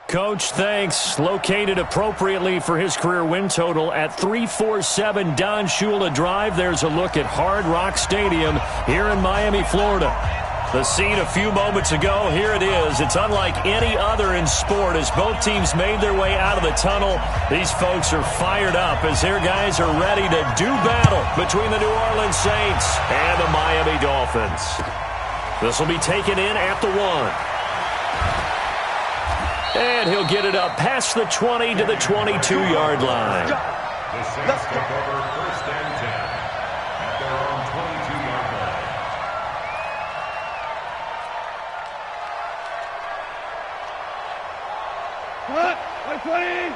Coach, thanks. Located appropriately for his career win total at 347 Don Shula Drive. There's a look at Hard Rock Stadium here in Miami, Florida. The scene a few moments ago, here it is. It's unlike any other in sport as both teams made their way out of the tunnel. These folks are fired up as their guys are ready to do battle between the New Orleans Saints and the Miami Dolphins. This will be taken in at the 1. And he'll get it up past the 20 to the 22-yard line. The Saints take over 1st and 10 at their own 22-yard line. Cut! 20!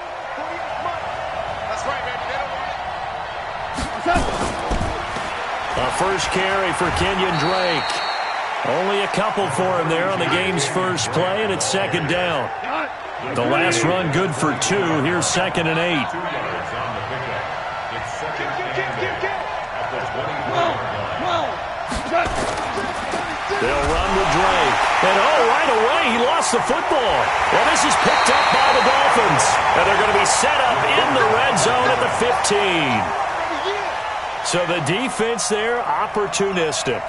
That's right, baby. They don't want it. A first carry for Kenyon Drake. Only a couple for him there on the game's first play, and it's 2nd down. The last run good for 2. Here's 2nd and 8. 2 yards on the pickup. It's 2nd and 8 at the 24-yard line. They'll run with Drake. And right away he lost the football. Well, this is picked up by the Dolphins. And they're going to be set up in the red zone at the 15. So the defense there, opportunistic.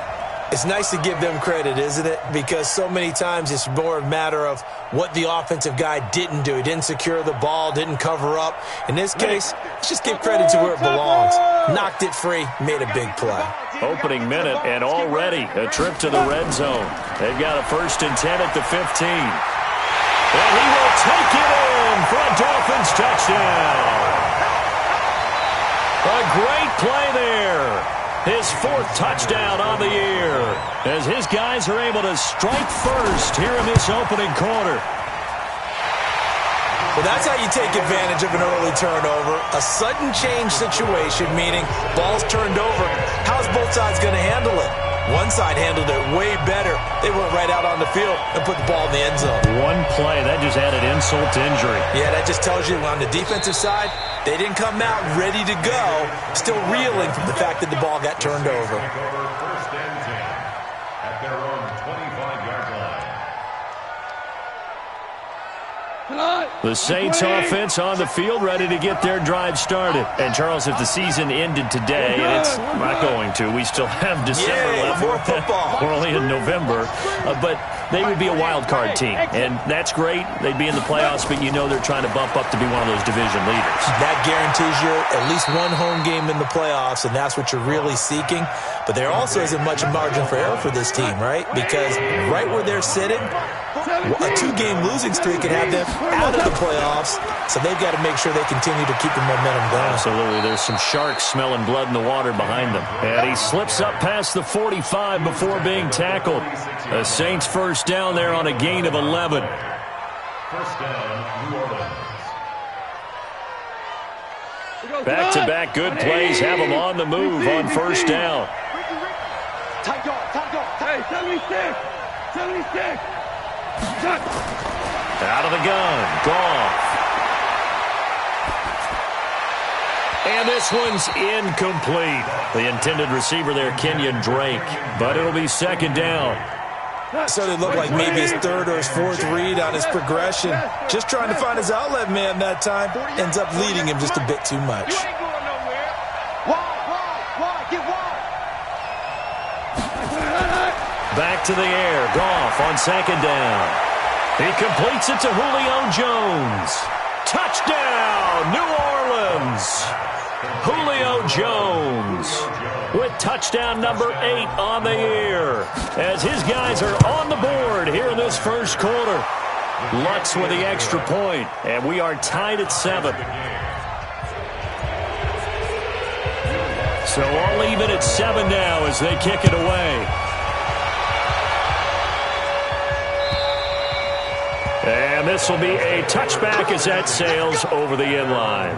It's nice to give them credit, isn't it? Because so many times it's more a matter of what the offensive guy didn't do. He didn't secure the ball, didn't cover up. In this case, let's just give credit to where it belongs. Knocked it free, made a big play. Opening minute, and already a trip to the red zone. They've got a 1st and 10 at the 15. And he will take it in for a Dolphins touchdown. A great play there. His 4th touchdown on the year as his guys are able to strike first here in this opening quarter. Well, that's how you take advantage of an early turnover. A sudden change situation, meaning ball's turned over. How's both sides going to handle it? One side handled it way better. They went right out on the field and put the ball in the end zone. One play, that just added insult to injury. Yeah, that just tells you on the defensive side, they didn't come out ready to go, still reeling from the fact that the ball got turned over. 1st and 10 at their own 25-yard line. The Saints offense on the field ready to get their drive started. And, Charles, if the season ended today, and it's not going to, we still have December left. More football. We're only in November. But they would be a wild card team, and that's great. They'd be in the playoffs, but you know they're trying to bump up to be one of those division leaders. That guarantees you at least one home game in the playoffs, and that's what you're really seeking. But there also isn't much margin for error for this team, right? Because right where they're sitting, a 2-game losing streak could have them out of the playoffs, so they've got to make sure they continue to keep the momentum going. Absolutely. There's some sharks smelling blood in the water behind them. And he slips up past the 45 before being tackled. The Saints first down there on a gain of 11. 1st down, New Orleans. Back-to-back good plays have them on the move on 1st down. Tight guard. Hey, 76. Out of the gun. Goff. And this one's incomplete. The intended receiver there, Kenyon Drake. But it'll be 2nd down. So it looked like maybe his 3rd or his 4th read on his progression. Just trying to find his outlet man that time. Ends up leading him just a bit too much. You ain't going nowhere. Wide. Get wide. Back to the air. Goff on 2nd down. He completes it to Julio Jones. Touchdown, New Orleans. Julio Jones with touchdown number 8 on the year as his guys are on the board here in this first quarter. Lutz with the extra point, and we are tied at 7. So all even at 7 now as they kick it away. And this will be a touchback as that sails over the end line.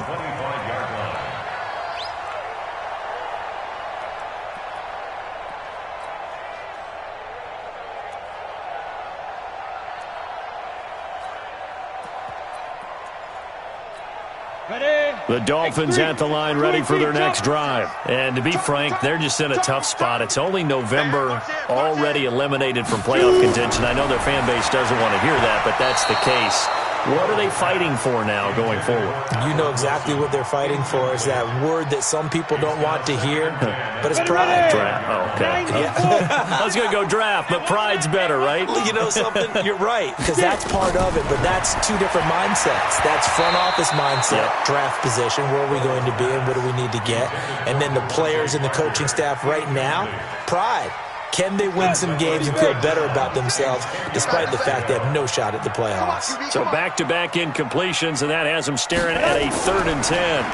The Dolphins at the line ready for their next drive. And to be frank, they're just in a tough spot. It's only November, already eliminated from playoff contention. I know their fan base doesn't want to hear that, but that's the case. What are they fighting for now going forward? You know exactly what they're fighting for. Is that word that some people don't want to hear, but it's pride. Draft. Oh, okay. Yeah. I was going to go draft, but pride's better, right? Well, you know something? You're right, because that's part of it, but that's two different mindsets. That's front office mindset, draft position, where are we going to be and what do we need to get? And then the players and the coaching staff right now, pride. Can they win some games and feel better about themselves despite the fact they have no shot at the playoffs? So back-to-back incompletions, and that has them staring at a 3rd and 10.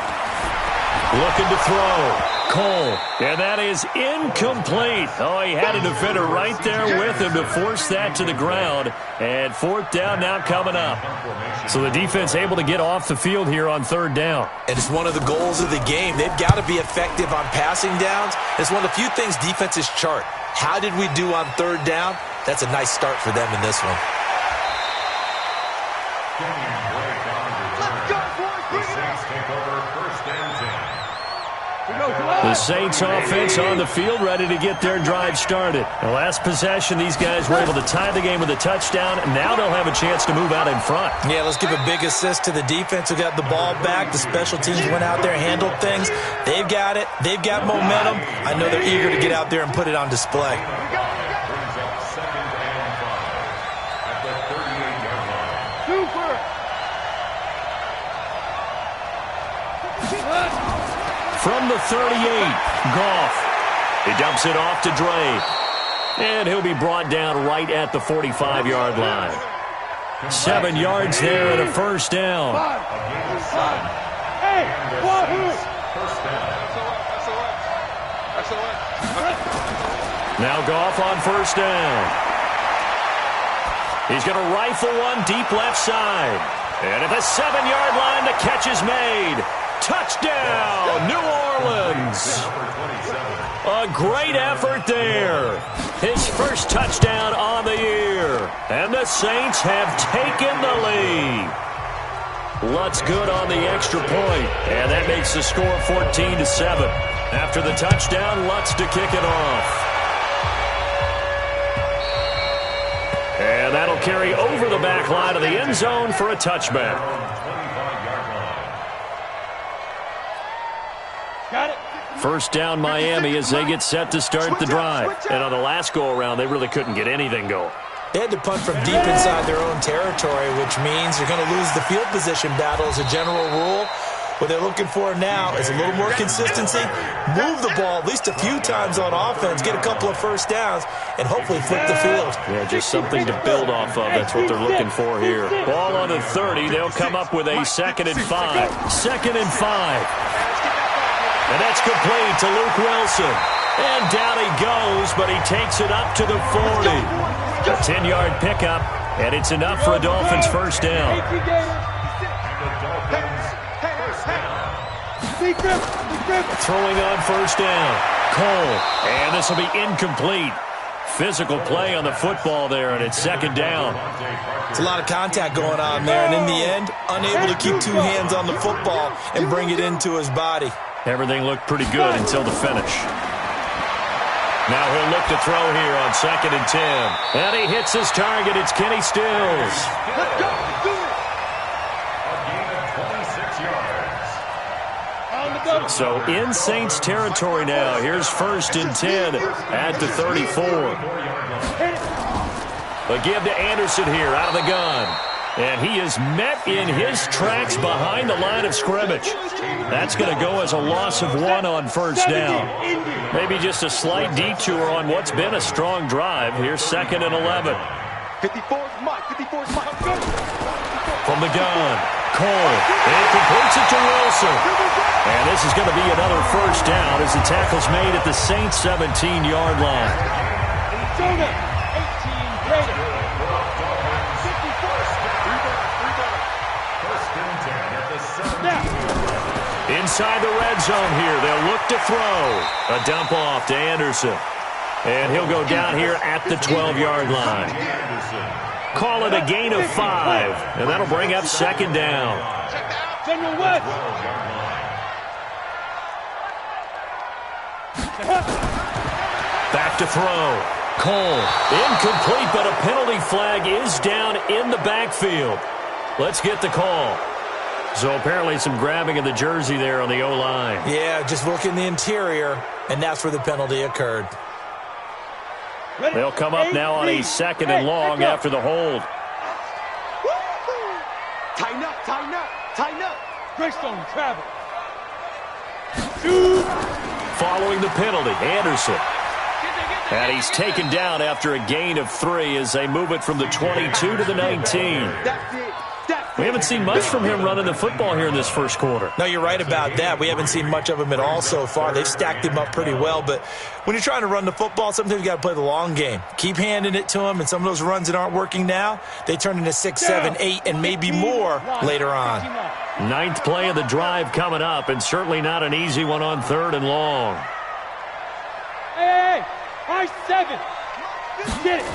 Looking to throw. Cole. And that is incomplete. Oh, he had a defender right there with him to force that to the ground. And 4th down now coming up. So the defense able to get off the field here on 3rd down. And it's one of the goals of the game. They've got to be effective on passing downs. It's one of the few things defenses chart. How did we do on 3rd down? That's a nice start for them in this one. The Saints offense on the field, ready to get their drive started. The last possession, these guys were able to tie the game with a touchdown, and now they'll have a chance to move out in front. Yeah, let's give a big assist to the defense who got the ball back. The special teams went out there, handled things. They've got it. They've got momentum. I know they're eager to get out there and put it on display. From the 38, Goff. He dumps it off to Dre. And he'll be brought down right at the 45-yard line. 7 yards there and a 1st down. Now Goff on 1st down. He's going to rifle one deep left side. And at the 7-yard line, the catch is made. Touchdown, New Orleans. A great effort there. His first touchdown on the year. And the Saints have taken the lead. Lutz good on the extra point. And that makes the score 14-7. After the touchdown, Lutz to kick it off. And that'll carry over the back line of the end zone for a touchback. Got it. 1st down Miami as they get set to start the drive. And on the last go-around, they really couldn't get anything going. They had to punt from deep inside their own territory, which means you're going to lose the field position battle as a general rule. What they're looking for now is a little more consistency, move the ball at least a few times on offense, get a couple of 1st downs, and hopefully flip the field. Yeah, just something to build off of. That's what they're looking for here. Ball on the 30. They'll come up with a 2nd and 5. 2nd and 5. And that's complete to Luke Wilson. And down he goes, but he takes it up to the 40. A 10-yard pickup, and it's enough for a Dolphins 1st down. Throwing on 1st down. Cole. And this will be incomplete. Physical play on the football there, and it's 2nd down. It's a lot of contact going on there, and in the end, unable to keep 2 hands on the football and bring it into his body. Everything looked pretty good until the finish. Now he'll look to throw here on 2nd and 10. And he hits his target. It's Kenny Stills. Let's go. Do it. So in Saints territory now. Here's 1st and 10 at the 34. A give to Anderson here out of the gun. And he is met in his tracks behind the line of scrimmage. That's going to go as a loss of 1 on 1st down. Maybe just a slight detour on what's been a strong drive. Here's 2nd and 11. 54's Mike. 54's Mike. From the gun, Cole. And completes it to Wilson. And this is going to be another 1st down as the tackle's made at the Saints' 17-yard line. Jonah, 18 greater. Inside the red zone here, they'll look to throw. A dump off to Anderson. And he'll go down here at the 12-yard line. Call it a gain of 5. And that'll bring up 2nd down. General West. Back to throw. Cole. Incomplete, but a penalty flag is down in the backfield. Let's get the call. So apparently some grabbing of the jersey there on the O-line. Yeah, just look in the interior, and that's where the penalty occurred. They'll come up now on a 2nd and long after the hold. Tighten up, tighten up, tighten up. Greystone, travel. Following the penalty, Anderson. And he's taken down after a gain of 3 as they move it from the 22 to the 19. That's it. We haven't seen much from him running the football here in this first quarter. No, you're right about that. We haven't seen much of him at all so far. They've stacked him up pretty well, but when you're trying to run the football, sometimes you got to play the long game. Keep handing it to him, and some of those runs that aren't working now, they turn into 6, 7, 8, and maybe more later on. 9th play of the drive coming up, and certainly not an easy one on 3rd and long. Hey, 5-7. Get it.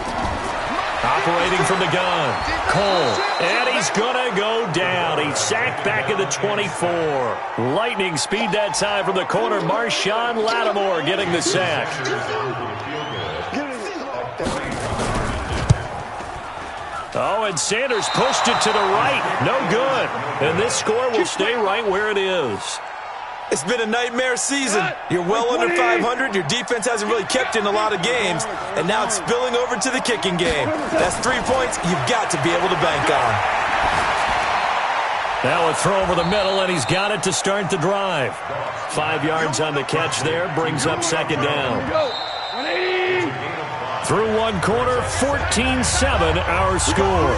Operating from the gun, Cole, and he's going to go down. He's sacked back at the 24. Lightning speed that time from the corner. Marshawn Lattimore getting the sack. Oh, and Sanders pushed it to the right. No good. And this score will stay right where it is. It's been a nightmare season. You're well under 500. Your defense hasn't really kept in a lot of games, and now it's spilling over to the kicking game. That's 3 points you've got to be able to bank on. Now a throw over the middle, and he's got it to start the drive. 5 yards on the catch there, brings up 2nd down. Through one quarter, 14-7 our score.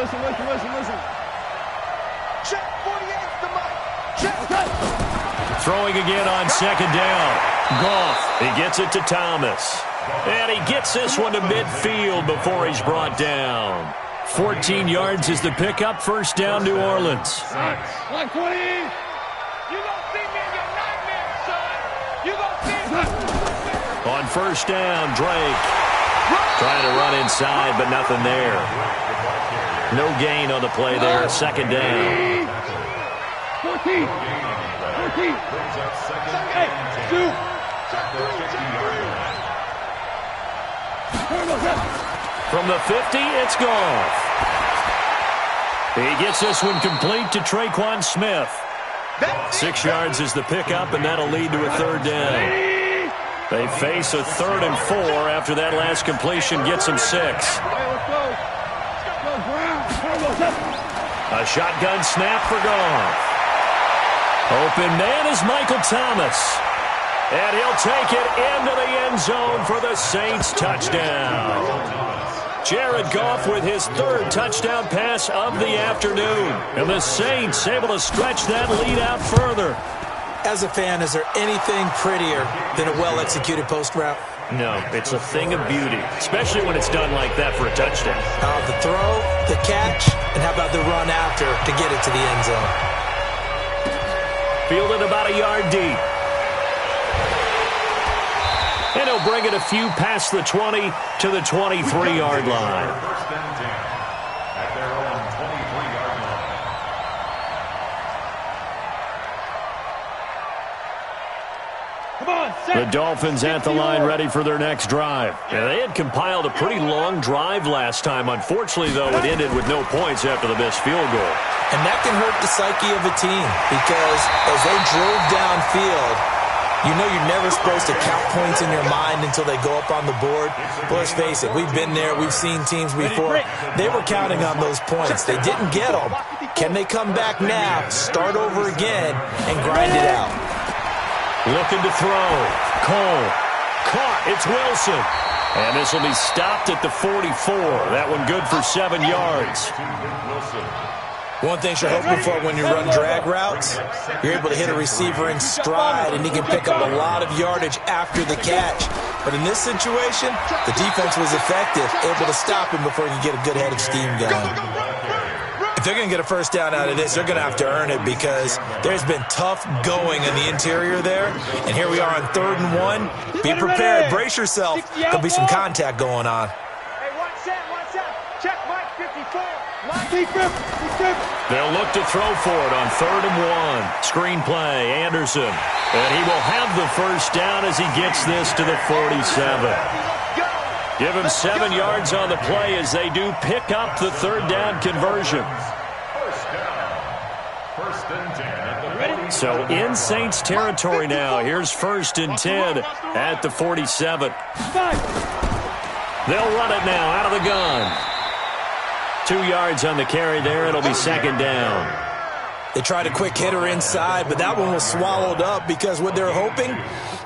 Listen. Check 48, the mic. Check. Throwing again on 2nd down. Goff, he gets it to Thomas. And he gets this one to midfield before he's brought down. 14 yards is the pickup. 1st down, New Orleans. 120. You gonna see me in your nightmares, son. You gonna see me. On 1st down, Drake. Trying to run inside, but nothing there. No gain on the play there. 2nd down. 14. Hey, 2. From the 50, it's Goff. He gets this one complete to Traquan Smith. 6 yards is the pickup, and that'll lead to a 3rd down. They face a 3rd and 4 after that last completion gets them 6. A shotgun snap for Goff. Open man is Michael Thomas. And he'll take it into the end zone for the Saints touchdown. Jared Goff with his 3rd touchdown pass of the afternoon. And the Saints able to stretch that lead out further. As a fan, is there anything prettier than a well-executed post route? No, it's a thing of beauty, especially when it's done like that for a touchdown. The throw, the catch, and how about the run after to get it to the end zone? Fielded about a yard deep. And he'll bring it a few past the 20 to the 23-yard line. First and 10 at their own 23-yard line. The Dolphins at the line ready for their next drive. Yeah, they had compiled a pretty long drive last time. Unfortunately, though, it ended with no points after the missed field goal. And that can hurt the psyche of a team because as they drove downfield, you know you're never supposed to count points in your mind until they go up on the board. But let's face it, we've been there. We've seen teams before. They were counting on those points. They didn't get them. Can they come back now, start over again, and grind it out? Looking to throw. Cole. Caught. It's Wilson. And this will be stopped at the 44. That one good for 7 yards. One thing you're hoping for when you run drag routes, you're able to hit a receiver in stride, and he can pick up a lot of yardage after the catch. But in this situation, the defense was effective, able to stop him before he could get a good head of steam going. If they're going to get a first down out of this, they're going to have to earn it because there's been tough going in the interior there. And here we are on 3rd and 1. Be prepared. Brace yourself. There'll be some contact going on. Hey, watch that. Check Mike 54. They'll look to throw for it on 3rd and 1. Screen play, Anderson. And he will have the first down as he gets this to the 47. Give him 7 yards on the play as they do pick up the 3rd down conversion. First and 10 at the 40. So in Saints territory now. Here's 1st and 10 at the 47. They'll run it now out of the gun. 2 yards on the carry there. It'll be 2nd down. They tried a quick hitter inside, but that one was swallowed up because what they're hoping,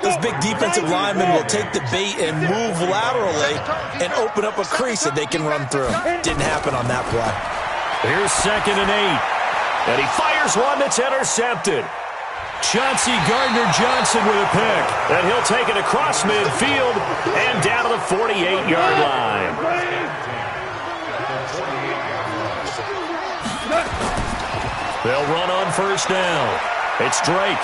those big defensive linemen will take the bait and move laterally and open up a crease that they can run through. Didn't happen on that play. Here's 2nd and 8. And he fires one that's intercepted. Chauncey Gardner-Johnson with a pick. And he'll take it across midfield and down to the 48-yard line. They'll run on 1st down. It's Drake.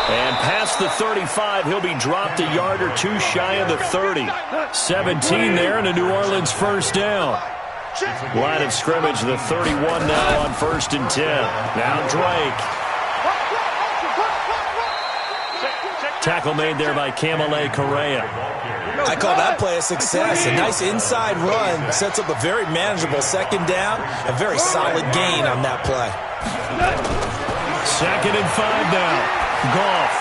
And past the 35, he'll be dropped a yard or 2 shy of the 30. 17 there and a New Orleans 1st down. Line of scrimmage, the 31 now on 1st and 10. Now Drake. Tackle made there by Kamale Correa. I call that play a success. A nice inside run sets up a very manageable 2nd down. A very solid gain on that play. 2nd and 5 now. Goff.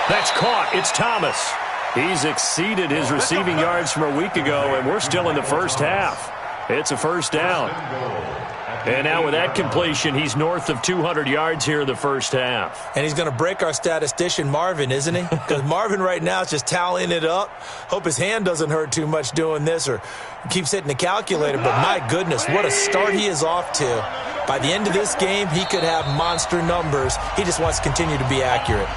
That's caught. It's Thomas. He's exceeded his receiving yards from a week ago, and we're still in the first half. It's a 1st down. And now with that completion, he's north of 200 yards here in the first half. And he's going to break our statistician Marvin, isn't he? Because Marvin right now is just tallying it up. Hope his hand doesn't hurt too much doing this or keeps hitting the calculator. But my goodness, what a start he is off to. By the end of this game, he could have monster numbers. He just wants to continue to be accurate.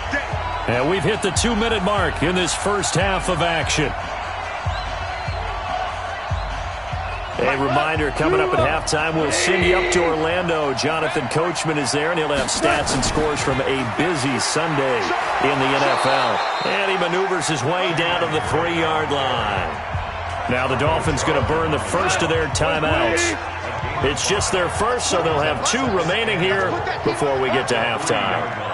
And we've hit the 2-minute mark in this first half of action. A reminder, coming up at halftime, we'll send you up to Orlando. Jonathan Coachman is there, and he'll have stats and scores from a busy Sunday in the NFL. And he maneuvers his way down to the 3-yard line. Now the Dolphins going to burn the first of their timeouts. It's just their first, so they'll have 2 remaining here before we get to halftime.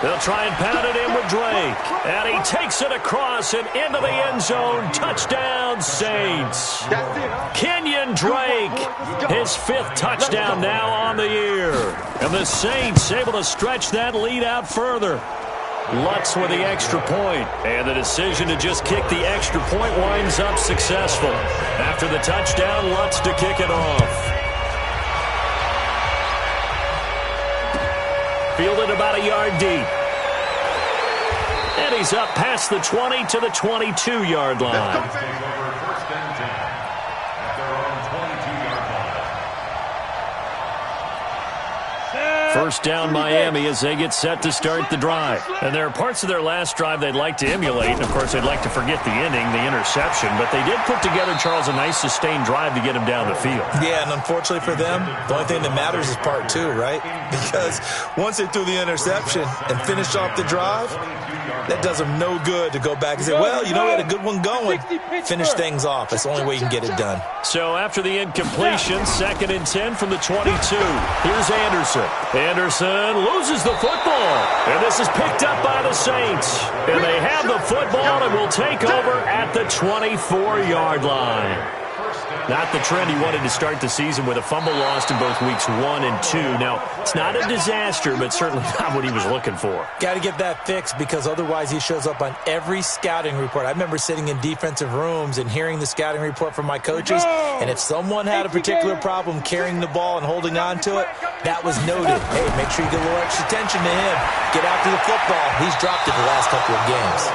They'll try and pound it in with Drake. And he takes it across and into the end zone. Touchdown, Saints. Kenyon Drake, his 5th touchdown now on the year. And the Saints able to stretch that lead out further. Lutz with the extra point. And the decision to just kick the extra point winds up successful. After the touchdown, Lutz to kick it off. Fielded about a yard deep. And he's up past the 20 to the 22-yard line. First down Miami as they get set to start the drive. And there are parts of their last drive they'd like to emulate. And, of course, they'd like to forget the inning, the interception. But they did put together, Charles, a nice sustained drive to get him down the field. Yeah, and unfortunately for them, the only thing that matters is part 2, right? Because once they threw the interception and finished off the drive, that does them no good to go back and say, well, you know, we had a good one going. Finish things off. That's the only way you can get it done. So after the incompletion, 2nd and 10 from the 22. Here's Anderson. Anderson loses the football. And this is picked up by the Saints. And they have the football and will take over at the 24-yard line. Not the trend he wanted to start the season with a fumble lost in both weeks 1 and 2. Now, it's not a disaster, but certainly not what he was looking for. Got to get that fixed because otherwise he shows up on every scouting report. I remember sitting in defensive rooms and hearing the scouting report from my coaches, and if someone had a particular problem carrying the ball and holding on to it, that was noted. Hey, make sure you get a little extra attention to him. Get after the football. He's dropped it the last couple of games.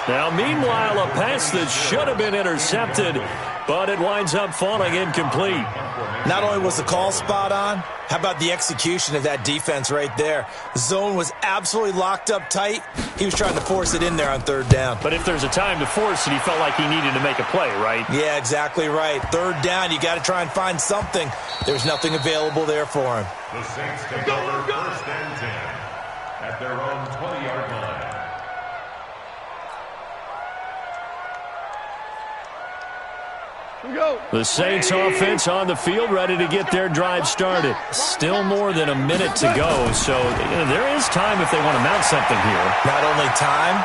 Now, meanwhile, a pass that should have been intercepted, but it winds up falling incomplete. Not only was the call spot on, how about the execution of that defense right there? The zone was absolutely locked up tight. He was trying to force it in there on 3rd down. But if there's a time to force it, he felt like he needed to make a play, right? Yeah, exactly right. 3rd down, you got to try and find something. There's nothing available there for him. The Saints take over 1st and 10 at their own 20-yard line. The Saints offense on the field, ready to get their drive started. Still more than a minute to go, so there is time if they want to mount something here. Not only time,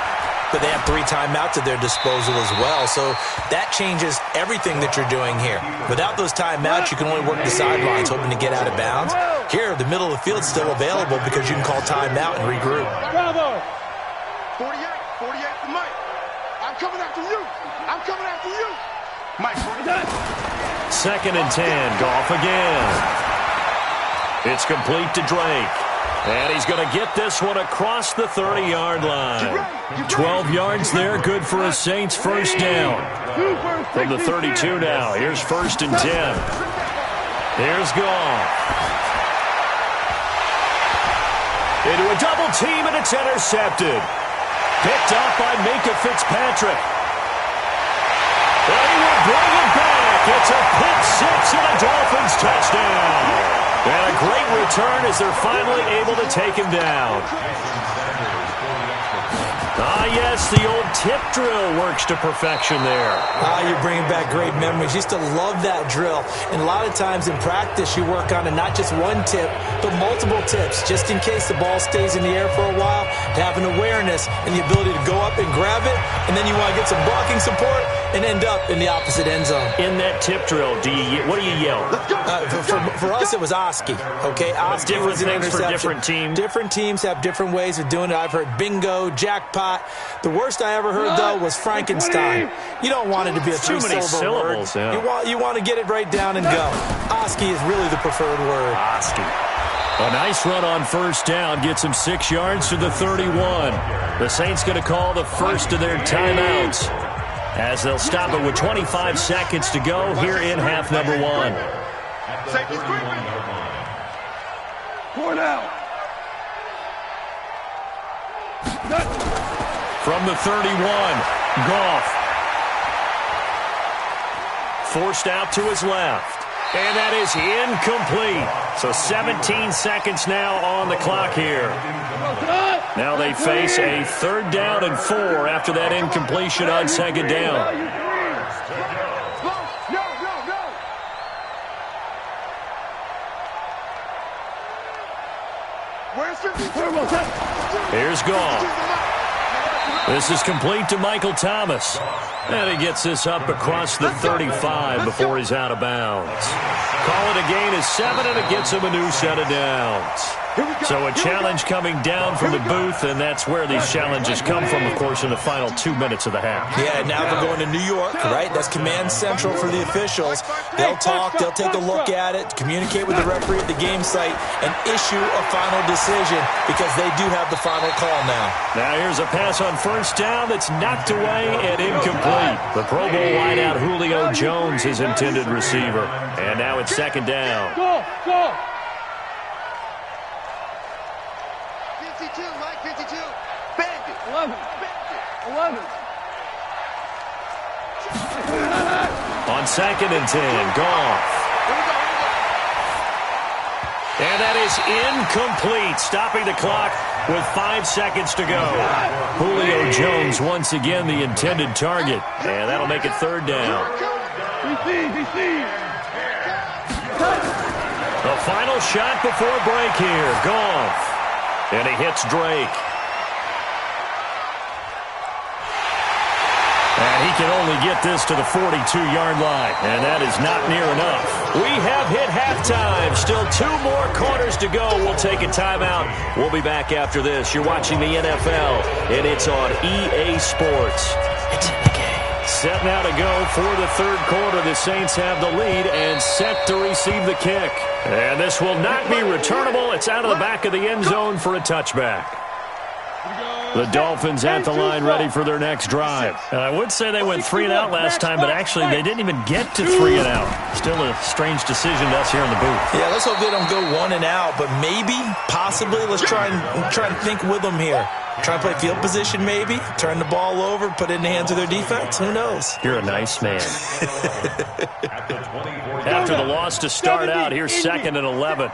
but they have 3 timeouts at their disposal as well, so that changes everything that you're doing here. Without those timeouts, you can only work the sidelines, hoping to get out of bounds. Here, the middle of the field is still available because you can call timeout and regroup. 48 for Mike. I'm coming after you. I'm coming after you. Mike, 2nd and 10, Goff again. It's complete to Drake. And he's going to get this one across the 30-yard line. 12 yards there, good for a Saints first down. From the 32 now, here's 1st and 10. Here's Goff. Into a double team, and it's intercepted. Picked up by Minka Fitzpatrick. They will bring it back. It's a pick 6 and a Dolphins touchdown. And a great return as they're finally able to take him down. Yes, the old tip drill works to perfection there. You're bringing back great memories. Used to love that drill. And a lot of times in practice, you work on it, not just one tip, but multiple tips, just in case the ball stays in the air for a while, to have an awareness and the ability to go up and grab it, and then you want to get some blocking support and end up in the opposite end zone. In that tip drill, what do you yell? For us, it was Oski. Okay, Oski was an interception. For different teams. Different teams have different ways of doing it. I've heard bingo, jackpot. The worst I ever heard, though, was Frankenstein. You don't want it to be a too many syllables. Word. Yeah. You want to get it right down and go. Oski is really the preferred word. Oski. A nice run on first down gets him 6 yards to the 31. The Saints going to call the first of their timeouts, as they'll stop it with 25 seconds to go here in half number 1. Point out. From the 31, Goff. Forced out to his left. And that is incomplete. So 17 seconds now on the clock here. Now they face a 3rd down and 4 after that incompletion on 2nd down. Here's Goff. This is complete to Michael Thomas. And he gets this up across the 35 before he's out of bounds. Call it a gain of 7, and it gets him a new set of downs. So a challenge coming down from the booth, and that's where these challenges come from, of course, in the final 2 minutes of the half. Yeah, now they're going to New York, right? That's command central for the officials. They'll talk, they'll take a look at it, communicate with the referee at the game site, and issue a final decision because they do have the final call now. Now here's a pass on first down that's knocked away and incomplete. The Pro Bowl wideout Julio Jones, his intended receiver. And now it's 2nd down. Go, go. 52, Mike, 52. Bandit. 11. 11. On 2nd and 10, Goff. And that is incomplete, stopping the clock with 5 seconds to go. Julio Jones once again the intended target, and that'll make it 3rd down. The final shot before break here, Goff. And he hits Drake. And he can only get this to the 42-yard line, and that is not near enough. We have hit halftime. Still 2 more quarters to go. We'll take a timeout. We'll be back after this. You're watching the NFL, and it's on EA Sports. It's in the game. Set now to go for the 3rd quarter. The Saints have the lead and set to receive the kick. And this will not be returnable. It's out of the back of the end zone for a touchback. The Dolphins at the line ready for their next drive. And I would say they went 3 and out last time, but actually they didn't even get to 3 and out. Still a strange decision to us here in the booth. Yeah, let's hope they don't go 1 and out, but maybe, possibly, let's try and think with them here. Try and play field position maybe, turn the ball over, put it in the hands of their defense. Who knows? You're a nice man. After the loss to start out, here's 2nd and 11.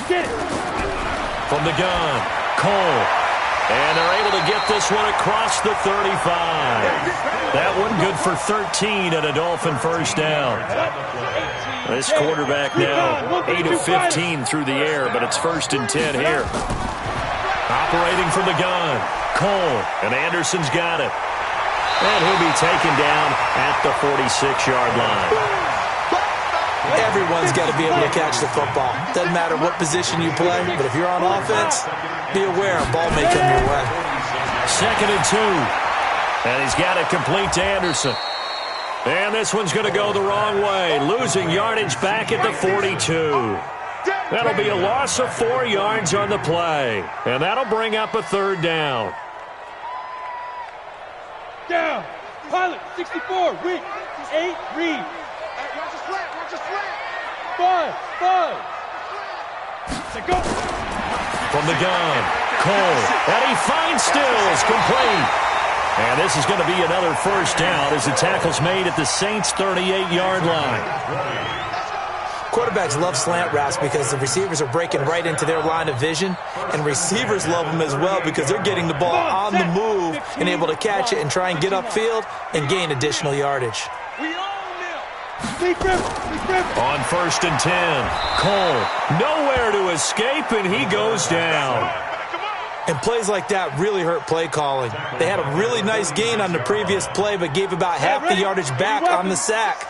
Get it. From the gun, Cole. And they're able to get this one across the 35. That one good for 13 and a Dolphin first down. This quarterback now 8 of 15 through the air, but it's 1st and 10 here. Operating from the gun, Cole, and Anderson's got it. And he'll be taken down at the 46-yard line. Everyone's got to be able to catch the football. Doesn't matter what position you play, but if you're on offense, be aware a ball may come your way. 2nd and 2. And he's got it complete to Anderson. And this one's going to go the wrong way. Losing yardage back at the 42. That'll be a loss of 4 yards on the play. And that'll bring up a 3rd down. Down. Pilot, 64. Weak. 8. Read. Watch the slant. Watch the slant. 5. Let's go. From the gun, Cole. And he finds Stills. Complete. And this is going to be another first down as the tackle's made at the Saints' 38-yard line. Quarterbacks love slant routes because the receivers are breaking right into their line of vision, and receivers love them as well because they're getting the ball on the move and able to catch it and try and get upfield and gain additional yardage. On 1st and 10, Cole nowhere to escape, and he goes down. And plays like that really hurt play calling. They had a really nice gain on the previous play, but gave about half the yardage back on the sack.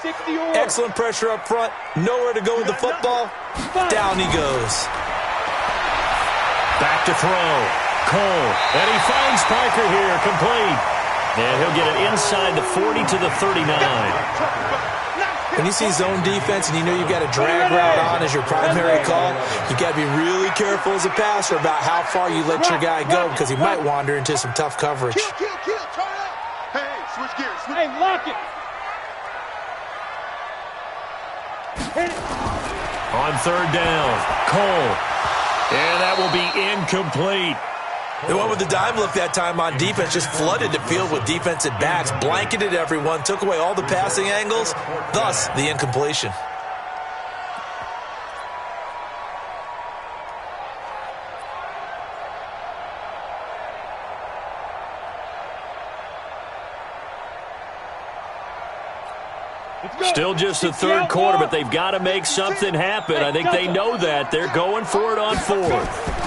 Excellent pressure up front. Nowhere to go with the football. Down he goes. Back to throw. Cole. And he finds Parker here. Complete. And he'll get it inside the 40 to the 39. When you see zone defense and you know you've got a drag route on as your primary call, you got to be really careful as a passer about how far you let your guy go because he might wander into some tough coverage. Kill. Turn up. Hey, switch gears. Hey, lock it. Hit it. On 3rd down, Cole. And that will be incomplete. They went with the dime look that time on defense, just flooded the field with defensive backs, blanketed everyone, took away all the passing angles, thus the incompletion. Still just the 3rd quarter, but they've got to make something happen. I think they know that. They're going for it on 4th.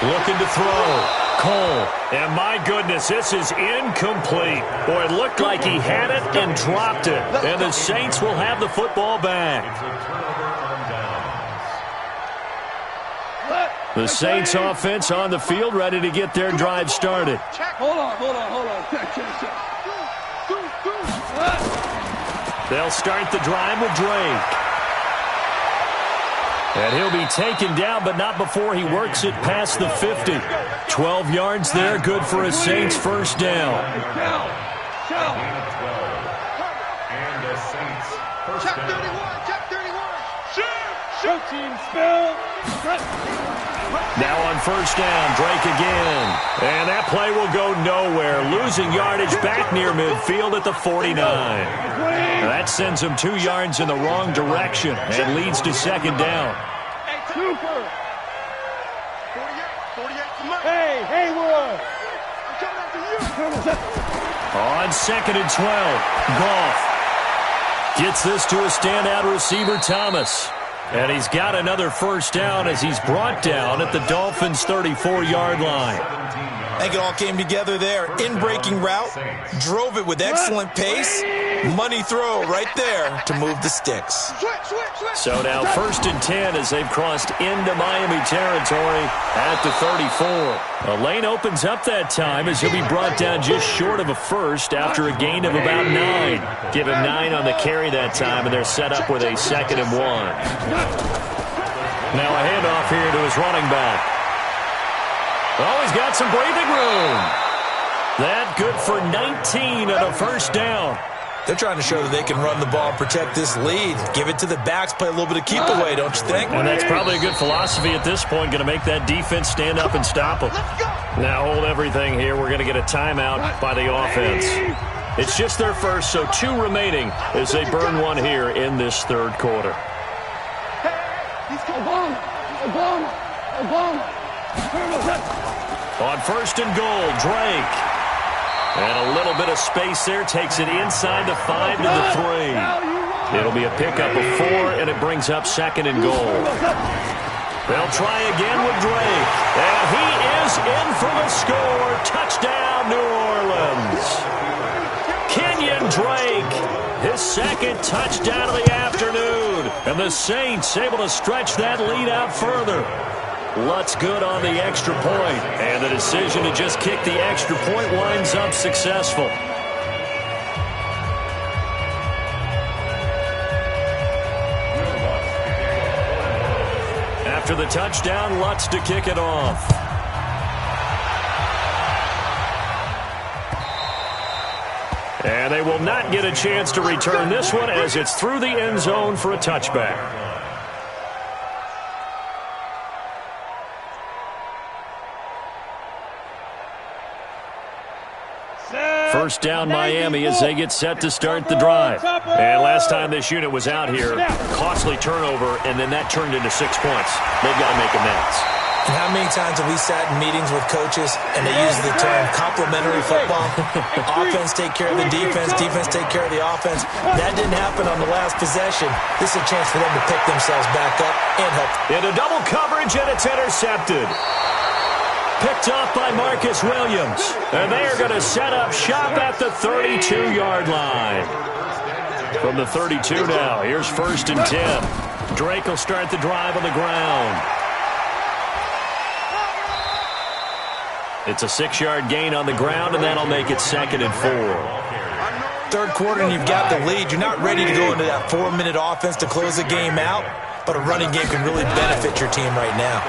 Looking to throw. Cole. And my goodness, this is incomplete. Boy, it looked like he had it and dropped it. And the Saints will have the football back. The Saints offense on the field ready to get their drive started. Hold on. They'll start the drive with Drake. And he'll be taken down, but not before he works it past the 50. 12 yards there, good for a Saints first down. And the Saints first Check 31. down. Check 31. Show team spell. Now on first down, Drake again. And that play will go nowhere. Losing yardage back near midfield at the 49. That sends him 2 yards in the wrong direction and leads to 2nd down. Super. 48 to Mike. Hey, Haywood. I'm coming after you. On 2nd and 12, Goff gets this to a standout receiver, Thomas. And he's got another first down as he's brought down at the Dolphins' 34-yard line. I think it all came together there. In-breaking route, drove it with excellent pace. Money throw right there to move the sticks. So now 1st and 10 as they've crossed into Miami territory at the 34. A lane opens up that time as he'll be brought down just short of a first after a gain of about 9. Give him 9 on the carry that time, and they're set up with a 2nd and 1. Now a handoff here to his running back. Oh, he's got some breathing room. That good for 19 and a first down. They're trying to show that they can run the ball and protect this lead. Give it to the backs, play a little bit of keep away, don't you think? And that's probably a good philosophy at this point, going to make that defense stand up and stop them. Now hold everything here. We're going to get a timeout by the offense. It's just their first, so 2 remaining as they burn one here in this 3rd quarter. On first and goal, Drake. And a little bit of space there. Takes it inside the 5 to the 3. It'll be a pickup of 4, and it brings up second and goal. They'll try again with Drake. And he is in for the score. Touchdown, New Orleans. Kenyon Drake, his second touchdown of the afternoon. And the Saints able to stretch that lead out further. Lutz good on the extra point. And the decision to just kick the extra point winds up successful. After the touchdown, Lutz to kick it off. And they will not get a chance to return this one as it's through the end zone for a touchback. First down Miami as they get set to start the drive. And last time this unit was out here, costly turnover, and then that turned into 6 points. They've got to make amends. And how many times have we sat in meetings with coaches and they use the term complementary football? Offense take care of the defense, defense take care of the offense. That didn't happen on the last possession. This is a chance for them to pick themselves back up and help. Into double coverage, and it's intercepted. Picked off by Marcus Williams. And they are going to set up shop at the 32-yard line. From the 32 now, here's first and 10. Drake will start the drive on the ground. It's a 6-yard gain on the ground, and that'll make it second and 4. Third quarter, and you've got the lead. You're not ready to go into that 4-minute offense to close the game out, but a running game can really benefit your team right now.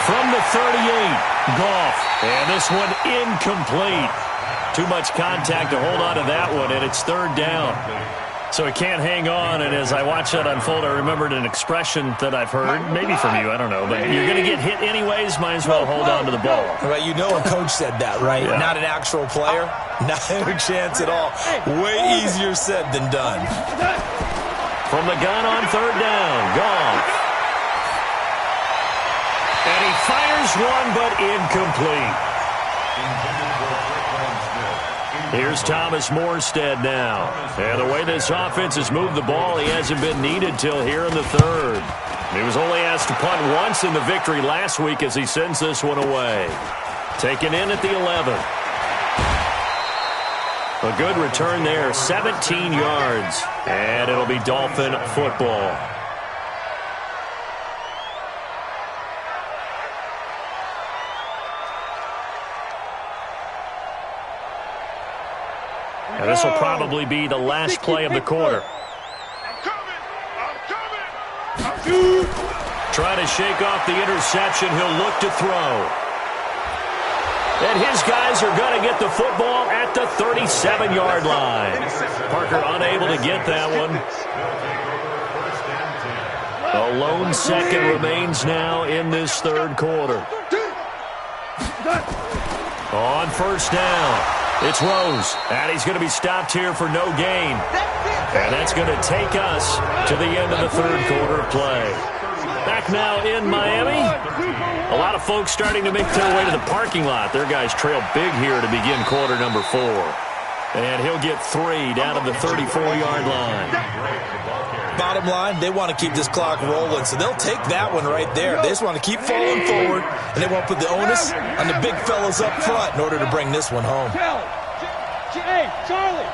From the 38, Goff. And this one incomplete. Too much contact to hold on to that one, and it's third down. So it can't hang on, and as I watch that unfold, I remembered an expression that I've heard, maybe from you, I don't know, but you're going to get hit anyways, might as well hold on to the ball. Well, you know a coach said that, right? Yeah. Not an actual player. Not a chance at all. Way easier said than done. From the gun on third down, Goff. And he fires one, but incomplete. Here's Thomas Morstead now. And the way this offense has moved the ball, he hasn't been needed till here in the third. He was only asked to punt once in the victory last week as he sends this one away. Taken in at the 11. A good return there, 17 yards. And it'll be Dolphin football. And this will probably be the last play of the quarter. Trying to shake off the interception. He'll look to throw. And his guys are going to get the football at the 37-yard line. Parker unable to get that one. A lone second remains now in this third quarter. On first down. It's Rose, and he's going to be stopped here for no gain. And that's going to take us to the end of the third quarter of play. Back now in Miami. A lot of folks starting to make their way to the parking lot. Their guys trail big here to begin quarter number 4. And he'll get 3 down to the 34-yard line. Bottom line, they want to keep this clock rolling, so they'll take that one right there. They just want to keep falling forward, and they won't put the onus on the big fellas up front in order to bring this one home. Hey, Charlie.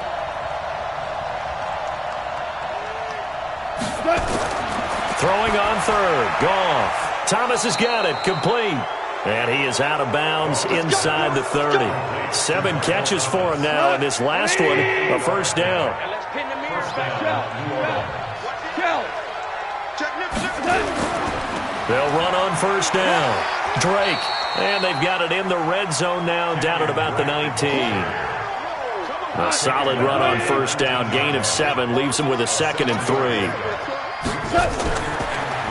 Throwing on third. Goff. Thomas has got it. Complete. And he is out of bounds inside the 30. 7 catches for him now, and this last one, a first down. They'll run on first down. Drake. And they've got it in the red zone now, down at about the 19. A solid run on first down. Gain of 7 leaves him with a second and 3.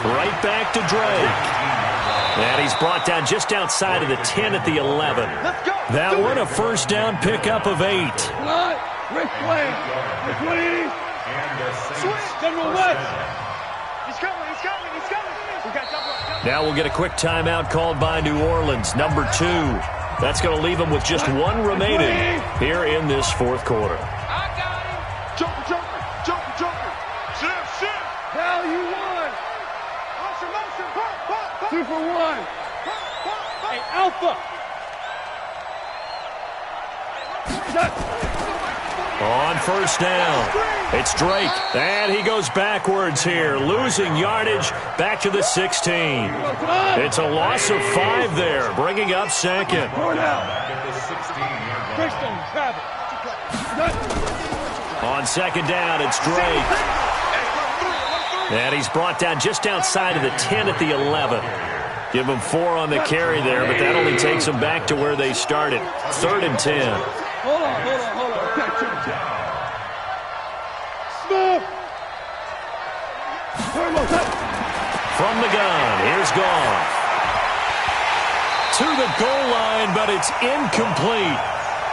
Right back to Drake. And he's brought down just outside of the 10 at the 11. That one a first down pickup of 8. Rick Wayne. Rick Wayne. General West. He's coming. We got double. Now we'll get a quick timeout called by New Orleans, number 2. That's going to leave them with just 1 remaining here in this fourth quarter. I got him. Joker, joker, joker, joker. Shift, shift. Hell, you won. Motion, motion, pop, pop, pop. 2 for 1. Pop, pop, pop. Hey, Alpha. On first down, it's Drake, and he goes backwards here, losing yardage back to the 16. It's a loss of 5 there, bringing up second. On second down, it's Drake. And he's brought down just outside of the 10 at the 11. Give him 4 on the carry there, but that only takes them back to where they started. 3rd and 10. Hold on. Smith. From the gun, here's Goff. To the goal line, but it's incomplete.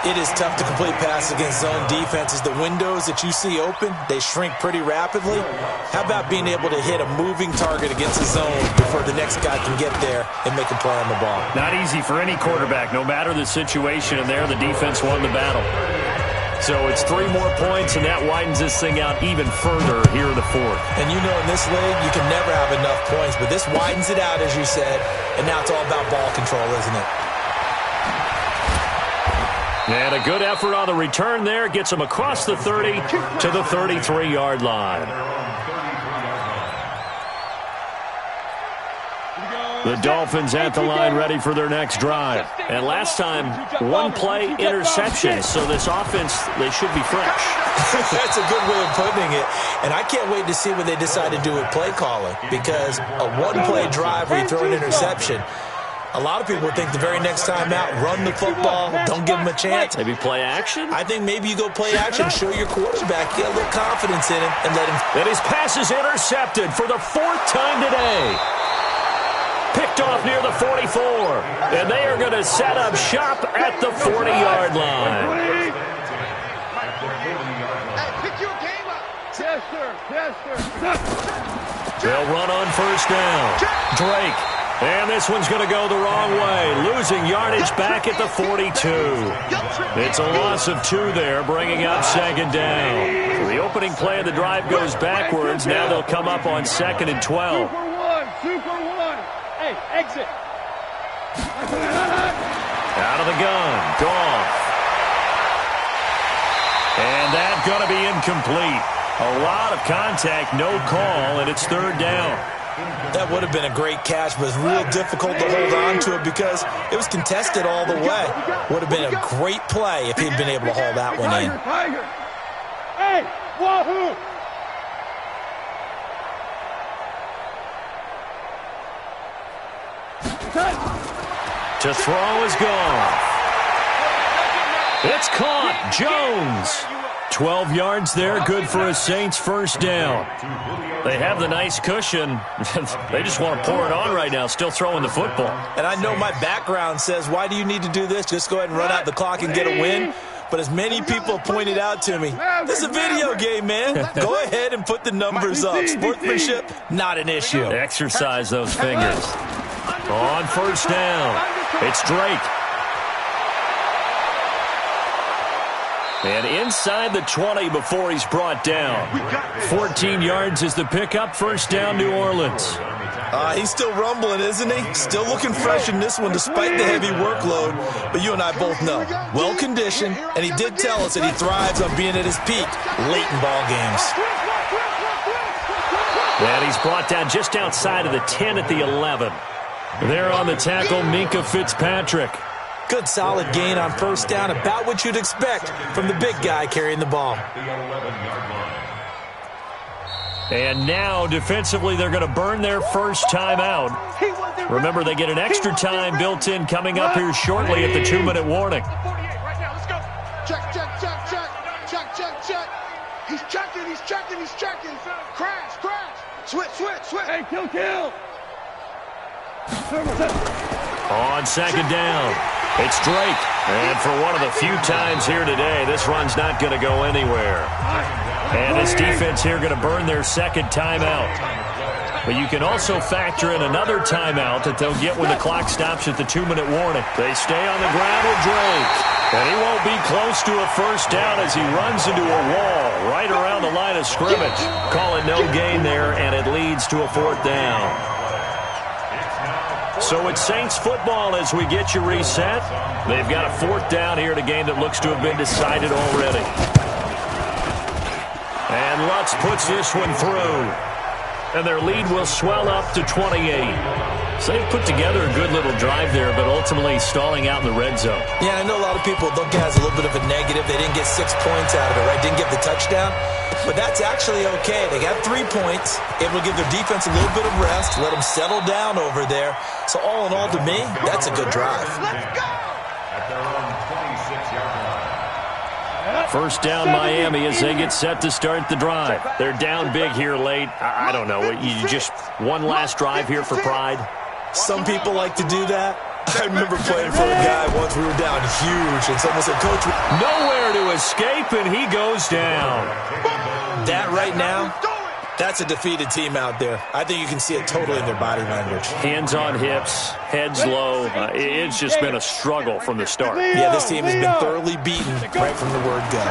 It is tough to complete passes against zone defenses. The windows that you see open, they shrink pretty rapidly. How about being able to hit a moving target against a zone before the next guy can get there and make a play on the ball? Not easy for any quarterback, no matter the situation, and there the defense won the battle. So it's 3 more points, and that widens this thing out even further here in the fourth. And you know in this league, you can never have enough points, but this widens it out, as you said, and now it's all about ball control, isn't it? And a good effort on the return there. Gets him across the 30 to the 33-yard line. The Dolphins at the line ready for their next drive. And last time, 1-play interception. So this offense, they should be fresh. That's a good way of putting it. And I can't wait to see what they decide to do with play calling. Because a 1-play drive where you throw an interception, a lot of people think the very next time out, run the football, don't give them a chance. Maybe play action? I think maybe you go play action, show your quarterback, get a little confidence in him, and let him. And his pass is intercepted for the 4th time today. Picked off near the 44. And they are going to set up shop at the 40-yard line. Hey, pick your game up. Yes, sir. They'll run on first down. Drake. And this one's going to go the wrong way, losing yardage back at the 42. It's a loss of 2 there, bringing up second down. So the opening play of the drive goes backwards. Now they'll come up on 2nd and 12. 2 for 1. Hey, exit. Out of the gun, Goff. And that's going to be incomplete. A lot of contact, no call, and it's 3rd down. That would have been a great catch, but it's real difficult to hold on to it because it was contested all the way. Would have been a great play if he'd been able to haul that one in. Hey, wahoo! To throw is Goff. It's caught. Jones. 12 yards there, good for a Saints first down. They have the nice cushion. They just want to pour it on right now, still throwing the football. And I know my background says, why do you need to do this? Just go ahead and run out the clock and get a win. But as many people pointed out to me, this is a video game, man. Go ahead and put the numbers up. Sportsmanship, not an issue. Exercise those fingers. On first down, it's Drake. And inside the 20 before he's brought down. 14 yards is the pickup. First down, New Orleans. He's still rumbling, isn't he? Still looking fresh in this one despite the heavy workload. But you and I both know, well-conditioned, and he did tell us that he thrives on being at his peak late in ball games. And he's brought down just outside of the 10 at the 11. There on the tackle, Minkah Fitzpatrick. Good solid gain on first down, about what you'd expect from the big guy carrying the ball. And now, defensively, they're going to burn their first time out. Remember, they get an extra time built in coming up here shortly at the 2-minute warning. Check, check, check, check. Check, check, check. He's checking, he's checking, he's checking. Crash, crash. Switch, switch, switch. Hey, kill. On second down, it's Drake. And for one of the few times here today, this run's not going to go anywhere. And this defense here going to burn their second timeout. But you can also factor in another timeout that they'll get when the clock stops at the 2-minute warning. They stay on the ground with Drake. And he won't be close to a first down as he runs into a wall right around the line of scrimmage. Call it no gain there, and it leads to a 4th down. So it's Saints football as we get you reset. They've got a 4th down here in a game that looks to have been decided already. And Lutz puts this one through. And their lead will swell up to 28. So they've put together a good little drive there, but ultimately stalling out in the red zone. Yeah, I know a lot of people look at it as a little bit of a negative. They didn't get 6 points out of it, right? Didn't get the touchdown. But that's actually okay. They got 3 points, able to give their defense a little bit of rest, let them settle down over there. So all in all, to me, that's a good drive. Let's go! At their own 26-yard line. First down, Miami, as they get set to start the drive. They're down big here late. I don't know. You just one last drive here for pride. Some people like to do that. I remember playing for a guy once. We were down huge, and someone said, "Coach, nowhere to escape," and he goes down. That right now, that's a defeated team out there. I think you can see it totally in their body language. Hands on hips, heads low. It's just been a struggle from the start. Yeah, this team has been thoroughly beaten right from the word go.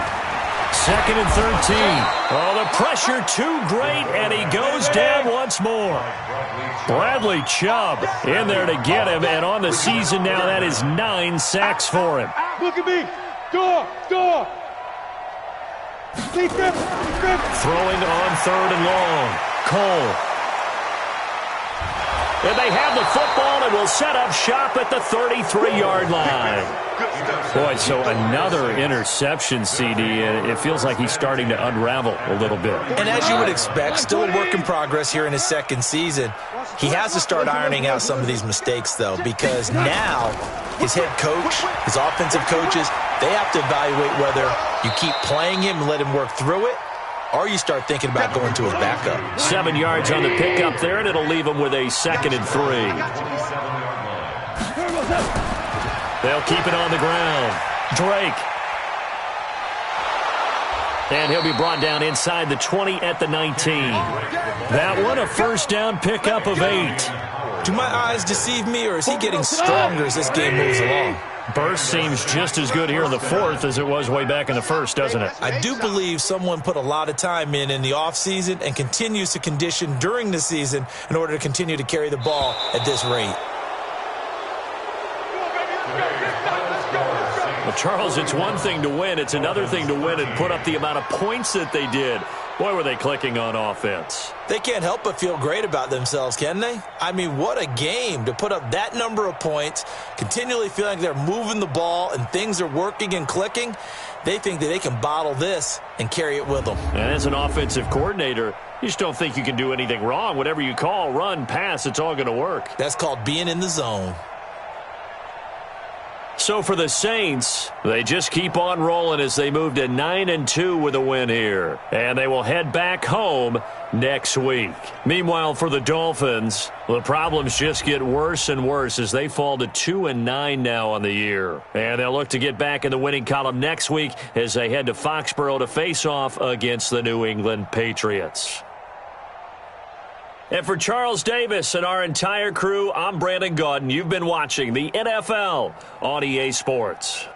2nd and 13. Oh, the pressure too great, and he goes down once more. Bradley Chubb in there to get him, and on the season now, that is 9 sacks for him. Look at me. Door. Throwing on 3rd and long. Cole. And they have the football and will set up shop at the 33-yard line. Boy, so another interception, CD, and it feels like he's starting to unravel a little bit. And as you would expect, still a work in progress here in his 2nd season. He has to start ironing out some of these mistakes, though, because now his head coach, his offensive coaches, they have to evaluate whether you keep playing him and let him work through it, or you start thinking about going to his backup. 7 yards on the pickup there, and it'll leave him with a 2nd and 3. They'll keep it on the ground. Drake. And he'll be brought down inside the 20 at the 19. That one, a first down pickup of 8. Do my eyes deceive me, or is he getting stronger as this game moves along? Burst seems just as good here in the 4th as it was way back in the 1st, doesn't it? I do believe someone put a lot of time in the offseason and continues to condition during the season in order to continue to carry the ball at this rate. Well, Charles, it's one thing to win. It's another thing to win and put up the amount of points that they did. Boy, were they clicking on offense. They can't help but feel great about themselves, can they? I mean, what a game to put up that number of points, continually feeling like they're moving the ball and things are working and clicking. They think that they can bottle this and carry it with them. And as an offensive coordinator, you just don't think you can do anything wrong. Whatever you call, run, pass, it's all going to work. That's called being in the zone. So for the Saints, they just keep on rolling as they move to 9-2 with a win here. And they will head back home next week. Meanwhile, for the Dolphins, the problems just get worse and worse as they fall to 2-9 now on the year. And they'll look to get back in the winning column next week as they head to Foxborough to face off against the New England Patriots. And for Charles Davis and our entire crew, I'm Brandon Gaudin. You've been watching the NFL on EA Sports.